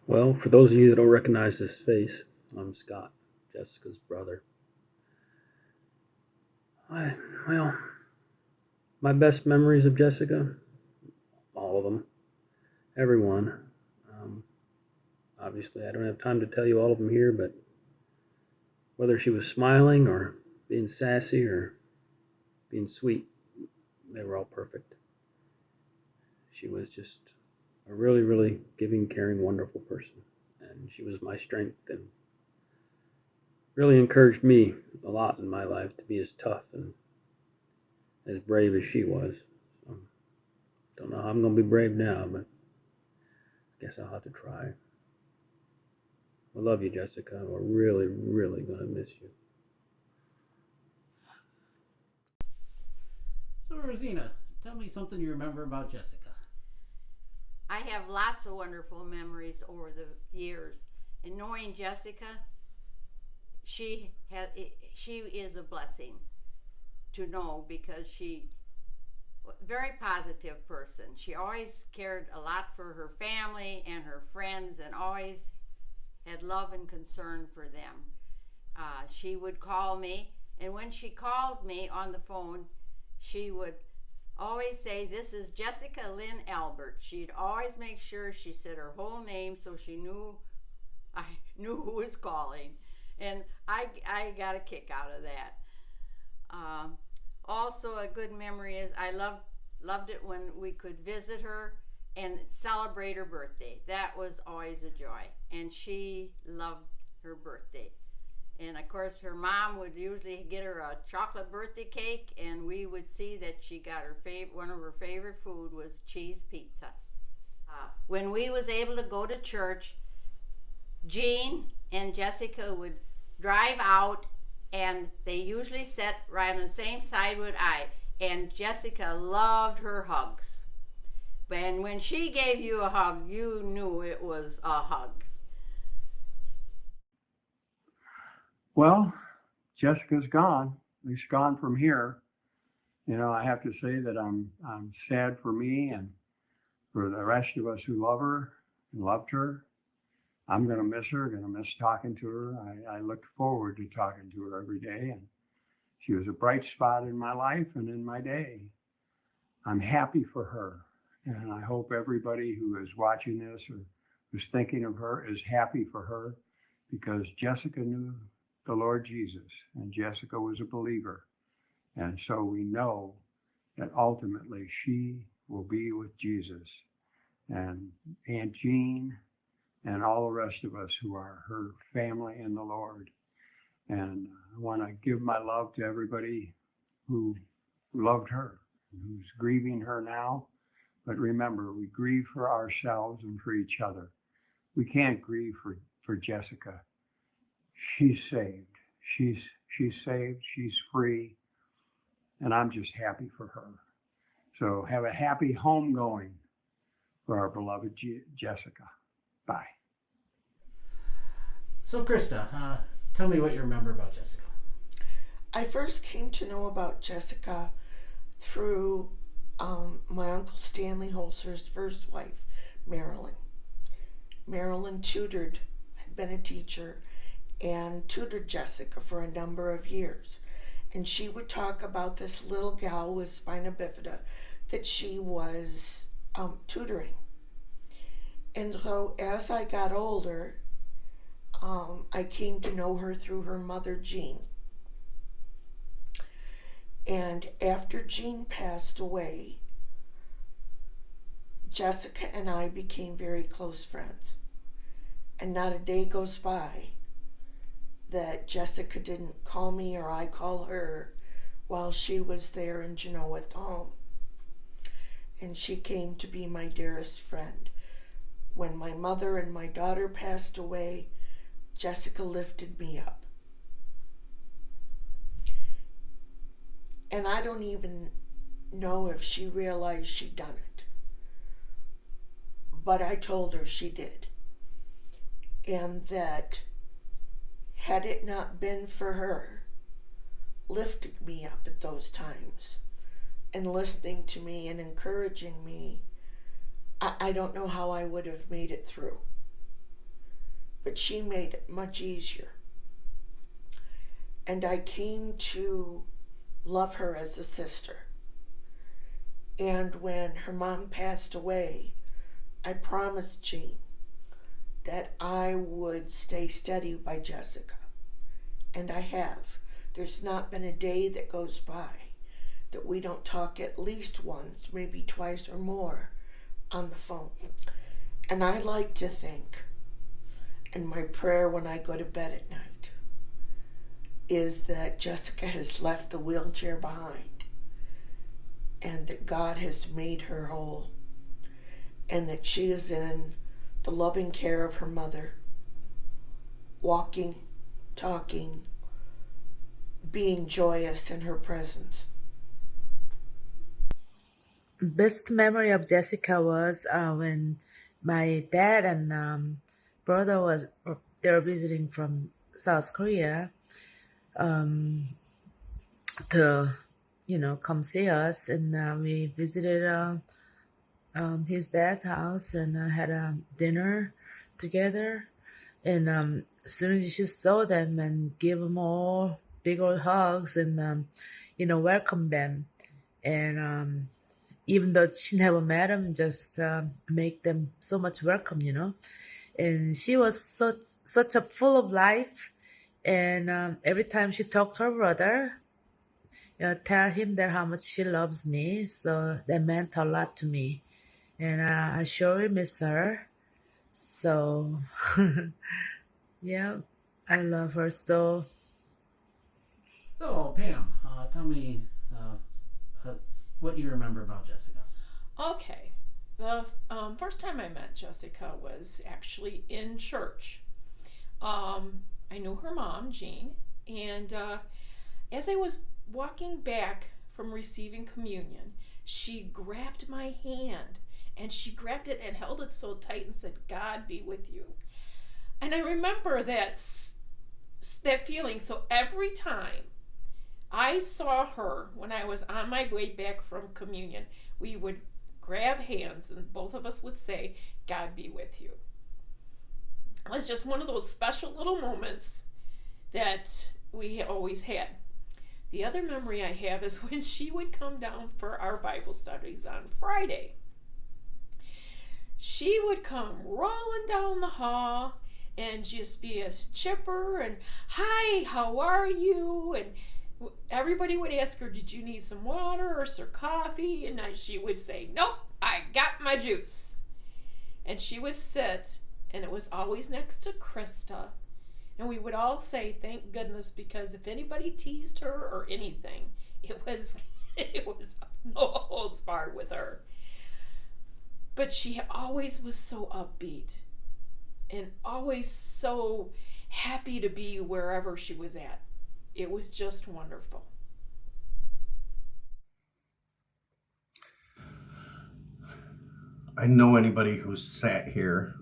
Well, for those of you that don't recognize this face, I'm Scott, Jessica's brother. I, well, my best memories of Jessica, all of them, everyone. Um, Obviously, I don't have time to tell you all of them here, but whether she was smiling or being sassy or being sweet, they were all perfect. She was just a really, really giving, caring, wonderful person. And she was my strength and really encouraged me a lot in my life to be as tough and as brave as she was. So, don't know how I'm going to be brave now, but I guess I'll have to try. I love you, Jessica. We're really, really going to miss you. So, Rosina, tell me something you remember about Jessica. I have lots of wonderful memories over the years. And knowing Jessica, she has she is a blessing to know because she very positive person. She always cared a lot for her family and her friends and always had love and concern for them. She would call me, and when she called me on the phone, she would always say, "This is Jessica Lynn Albert." She'd always make sure she said her whole name so she knew I knew who was calling, and I got a kick out of that. Um, Also, a good memory is I loved it when we could visit her and celebrate her birthday. That was always a joy, and she loved her birthday. And of course, her mom would usually get her a chocolate birthday cake, and we would see that she got her one of her favorite food was cheese pizza. When we was able to go to church, Jean and Jessica would drive out, and they usually sat right on the same side with I. And Jessica loved her hugs. And when she gave you a hug, you knew it was a hug. Well, Jessica's gone. At least gone from here. I have to say that I'm sad for me and for the rest of us who love her and loved her. I'm going to miss her, going to miss talking to her. I look forward to talking to her every day, and she was a bright spot in my life and in my day. I'm happy for her, and I hope everybody who is watching this or who's thinking of her is happy for her, because Jessica knew the Lord Jesus, and Jessica was a believer. And so we know that ultimately she will be with Jesus. And Aunt Jean and all the rest of us who are her family in the Lord. And I want to give my love to everybody who loved her, who's grieving her now. But remember, we grieve for ourselves and for each other. We can't grieve for Jessica. She's saved. She's saved. She's free. And I'm just happy for her. So have a happy homegoing for our beloved Jessica. Bye. So, Krista, tell me what you remember about Jessica. I first came to know about Jessica through my Uncle Stanley Holzer's first wife, Marilyn. Marilyn had been a teacher, and tutored Jessica for a number of years. And she would talk about this little gal with spina bifida that she was tutoring. And so as I got older, I came to know her through her mother, Jean. And after Jean passed away, Jessica and I became very close friends. And not a day goes by that Jessica didn't call me or I call her while she was there in Genoa at the home. And she came to be my dearest friend. When my mother and my daughter passed away, Jessica lifted me up. And I don't even know if she realized she'd done it. But I told her she did. And that had it not been for her lifting me up at those times and listening to me and encouraging me, I don't know how I would have made it through. but she made it much easier. And I came to love her as a sister. And when her mom passed away, I promised Jean that I would stay steady by Jessica. And I have. There's not been a day that goes by that we don't talk at least once, maybe twice or more, on the phone. And I like to think, and my prayer when I go to bed at night, is that Jessica has left the wheelchair behind and that God has made her whole and that she is in the loving care of her mother, walking, talking, being joyous in her presence. Best memory of Jessica was when my dad and brother they were visiting from South Korea to come see us, and we visited his dad's house and had a dinner together. And as soon as she saw them and give them all big old hugs and welcome them, and even though she never met them, just make them so much welcome, And she was such a full of life, and every time she talked to her brother, tell him that how much she loves me. So that meant a lot to me, and I sure miss her. So yeah, I love her so. So, Pam, tell me what you remember about Jessica. Okay. The first time I met Jessica was actually in church. I knew her mom, Jean, and as I was walking back from receiving communion, she grabbed my hand, and she grabbed it and held it so tight and said, "God be with you." And I remember that feeling. So every time I saw her when I was on my way back from communion, we would grab hands and both of us would say, "God be with you." It was just one of those special little moments that we always had. The other memory I have is when she would come down for our Bible studies on Friday. She would come rolling down the hall and just be as chipper and, "Hi, how are you?" And everybody would ask her, "Did you need some water or some coffee?" And she would say, "Nope, I got my juice." And she would sit, and it was always next to Krista. And we would all say, "Thank goodness," because if anybody teased her or anything, it was no holds barred with her. But she always was so upbeat and always so happy to be wherever she was at. It was just wonderful. I know anybody who's sat here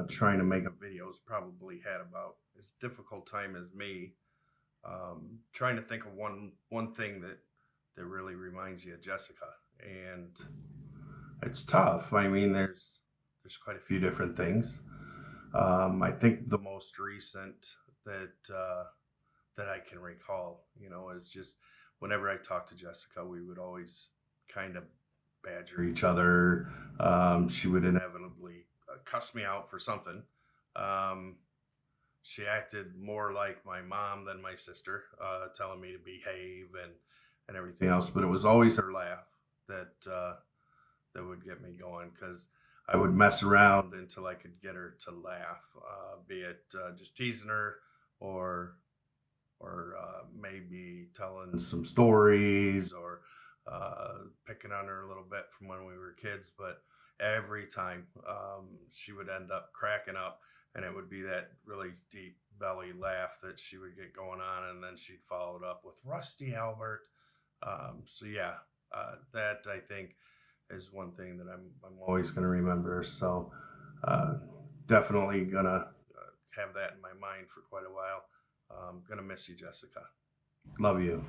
trying to make a video has probably had about as difficult time as me trying to think of one thing that really reminds you of Jessica, and it's tough. I mean, there's quite a few different things. I think the most recent that I can recall, is just whenever I talked to Jessica, we would always kind of badger each other. She would inevitably cuss me out for something. She acted more like my mom than my sister, telling me to behave and everything else. But it was always her laugh that would get me going, because I would mess around until I could get her to laugh, be it just teasing her or maybe telling some stories or picking on her a little bit from when we were kids. But every time she would end up cracking up, and it would be that really deep belly laugh that she would get going on, and then she'd follow it up with "Rusty Albert." So yeah, that I think is one thing that I'm always going to remember. So definitely gonna have that in my mind for quite a while. Gonna miss you, Jessica. Love you.